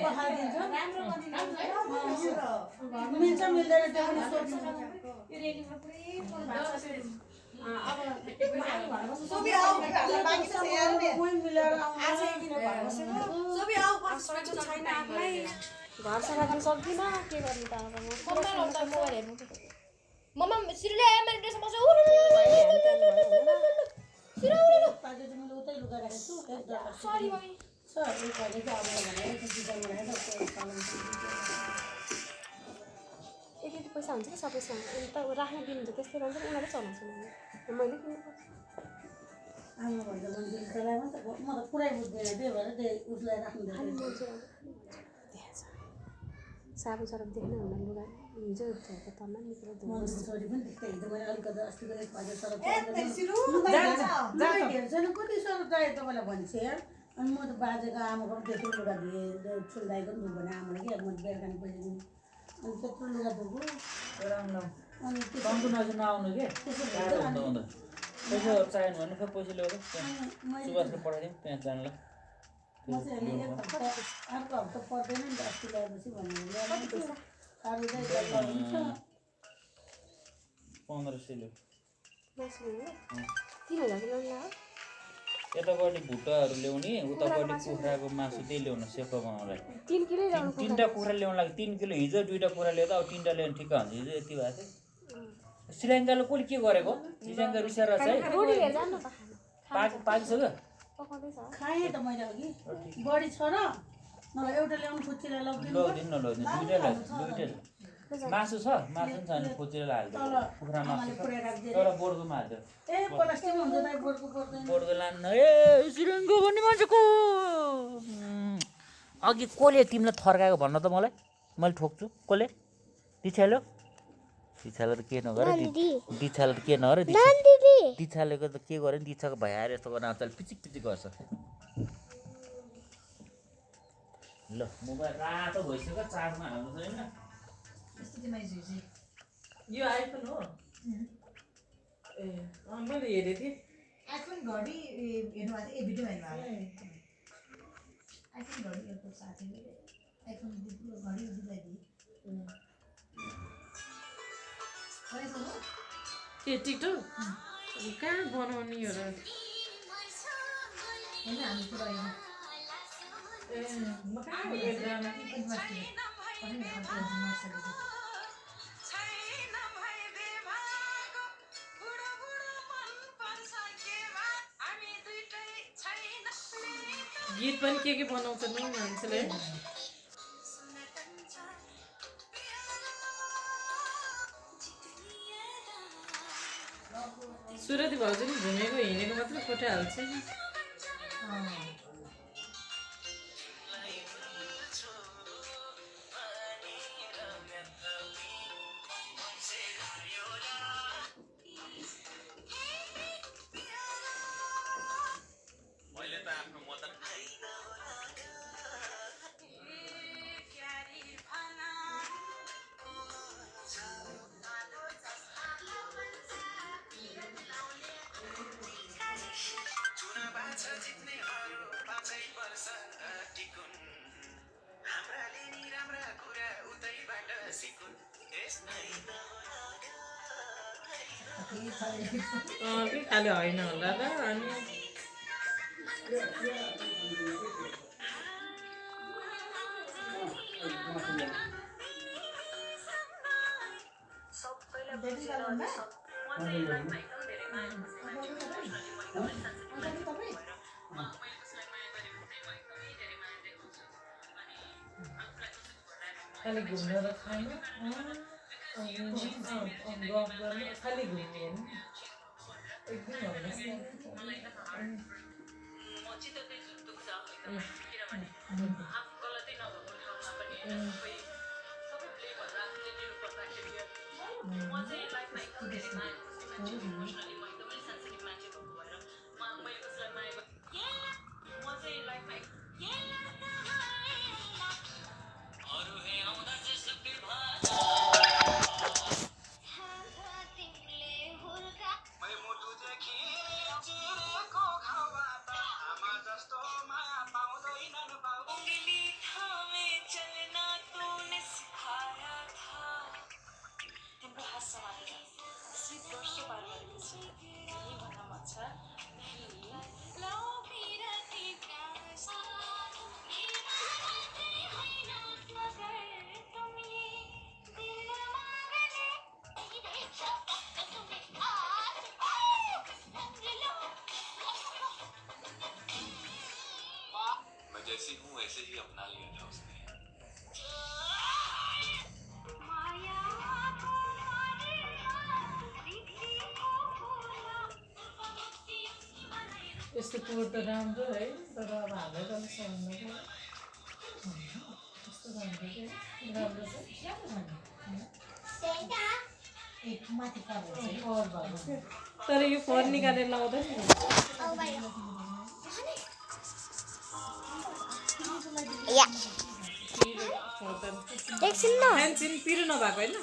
पठाइदिन्छु राम्रो गरिदिनु मिल्छ मिल्दैन त्यो पनि सोध्नु यो रेलीमा पुरै फोन भएको छ अब सोबी आऊ बाँकी छ यार नि कोही मिलेर आज एकदिन घर बसेको सोबी आऊ सजिलो छैन आफूलाई घर सफा गर्न सक्दिन के गर्नु त अब मोबाइल हेर्नु मम्मा सिरियल एमएल ड्रेस बस्यो पाजे तिमीले उतै लुगा राखेको छु एक जग्गा सरी मम्मी सर एक घरले चाहिँ अब भने डिजाइन बनाएर यति पैसा हुन्छ कि सबैसँग अन्त राख्न दिनुहुन्छ त्यस्तै भन्छ उनीहरूले चलाउँछ मैले किन्नुपर्छ आमा भन्दा मान्छेले चलायो भने त म त पुरै बुझ्दैन त्यही भएर त्यही उसलाई राख्नु साबु सरफ देख्न हुँदैन लुगा हिजो धोएको तमा निक्लो छोरी पनि त्यस्तै हिजो मैले अलिकति अस्तिको एक पाजे सरफ हेर्छ नि कति सरफ चाहियो तपाईँलाई भन्छ यार अनि म त बाजेको आमाको पनि त्यत्रो लुगा दिएँ छुल्दाइको पनि धुँ भने आमाले कि म बेलुका पैसा दिनु अनि त्यत्रो लुगा धुएको अनि नआउनु के पैसा चाहियो भने फेरि पैसा ल्याएर सुभाषले पठाइदिउँ त्यहाँ जानलाई म चाहिँ अनि एक हप्ता अर्को हप्ता पर्दैन नि त अस्ति ल्याएपछि भनेर अरू चाहिँ 1500 ल्यायो 3000 ल्याउनु यतापट्टि भुट्टाहरू ल्याउने उतापट्टि कुखुराको मासु त्यही ल्याउनु सेतो बनाउनलाई 3 किलो ल्याउनु 3टा कुखुरा ल्याउनु लागि 3 किलो हिजो 2टा कुखुरा ल्याउँदा अब 3टा ल्याउनु ठिक हुन्छ हिजो यति भएको थियो श्रीलङ्काले कसले के गरेको श्रीलङ्का रुसिया रहेछ है पाकिसक्यो खाएँ त मैले अघि बढी छ र मलाई एउटा ल्याउनु खुच्चीलाई लगिदिनु दुईटै मासु छ मासु पनि छ भने खुच्चीलाई हाल्दियो कुखुरा मासु एउटा बोर्डकोमा हाल्दियो ए प्लास्टिकमा हुन्छ त बोर्डको पर्दैन बोर्डको लान्न ए श्रीलङ्का भन्ने मान्छेको अघि कसले तिमीलाई थर्काएको भन्न त मलाई मैले ठोक्छु कसले दिछाल्यो दिछाले त के नगर दिछाले त के नगर दिछालेको त के गर्यो नि दिछाको भइआएर यस्तो गर्न आउँछ पिचिक पिचिक गर्छ ल मोबाइल रातो भइसक्यो चार्जमा हाल्नु छैन यो आइफोन हो ए मैले हेरेको थिएँ आइफोन घडी हेर्नु भएको थियो भिडियो हेर्नु भएको आइफोन घडी हेर्नु साथीले आइफोन घडी दिलाइदिए के टिकटक कहाँ बनाउने हो र होइन हामी पुरा ए म कहाँ हेर्दैन गीत पनि के बनाउँछन् नि मान्छेले सुरती भाउजू नि घुमेको हिँडेको मात्रै फोटो हाल्छ खालि होइन होला त अनि खालि घुम्न र खानु गफ गर्नु खालि घुम्ने होइन एकदम यस्तो कोड त राम्रो है तर अब हाम्रै पनि सहनु कस्तो राम्रो के राम्रो छ माथि कभर चाहिँ कभर भएको के तर यो फोन निकालेर लाउँदा नि एकछिन न फ्यान पिरो नभएको होइन